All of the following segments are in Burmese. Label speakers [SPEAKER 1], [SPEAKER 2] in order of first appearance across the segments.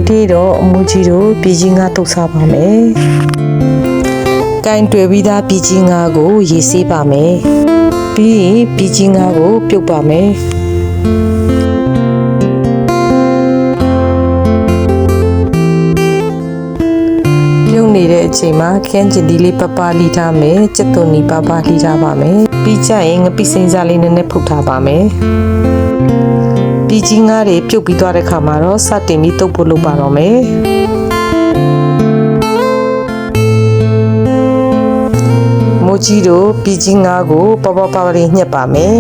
[SPEAKER 1] နေ့တော့အမူကြီးတို့ပြည်ကြီးငါတုတ်စားပါမယ်။ကင်တွေ့ပြီးသားပြည်ကြီးငါကိုရေဆေးပါမယ်။ပြီးရင်ပြည်ကြီးငါကိုပြုတ်ပါမယ်။ပြုတ်နေတဲ့အချိန်မှာခင်းကျင်ဒီလေးပပလိထားမယ်။ကျက်သွန်နီပပလိထားပါမယ်။ပြီးကြရင်ငပိစိမ့်စားလေးနည်းနည်းဖုတ်ထားပါမယ်။ပြည်ကြီးငါတွေပြုတ်ပြီးသွားတဲ့ခါမှာတော့စတင်ပြီးတုပ်ဖို့လုပ်ပါတော့မယ်မိုးကြီးတို့ပြည်ကြီးငါကိုပပပလေးညှက်ပါမယ်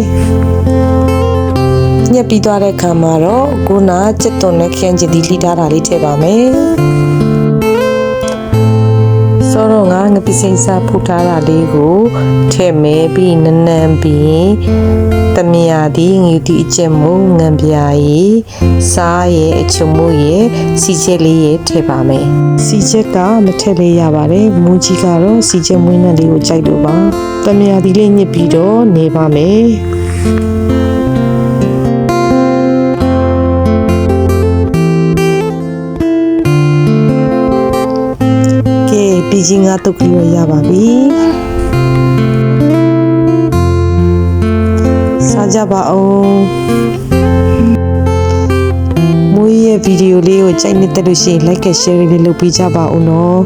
[SPEAKER 1] ညှက်ပြီးသွားတဲ့ခါမှာတော့ခုနကျက်သွန်နဲ့ခင်းချင်ဒီလိထားတာလေးထည့်ပါမယ်စောတော့ငါငပိစိမ့်စားဖုတ်ထားတာလေးကိုထည့်မယ်ပြီးနန်းနန်းပြီးတမယာဒီငယူတီအကျက်မို့ငံပြာရီစားရဲ့အချုံမို့ရဲ့စီချက်လေးရဲ့ထည့်ပါမယ်စီချက်ကမထည့်လေးရပါတယ်မူကြီးကတော့စီချက်မွေးနှံလေးကိုကြိုက်လို့ပါတမယာဒီလေးညစ်ပြီးတော့နေပါမယ်ကဲပြည်ကြီးငါတုတ်ကလေးရပါပြီစားကြပါအောင်မွေးရဲ့ဗီဒီယိုလေးကိုကြိုက်နေတဲ့လို့ရှိရင် like and share လေးလုပ်ပေးကြပါဦးနော်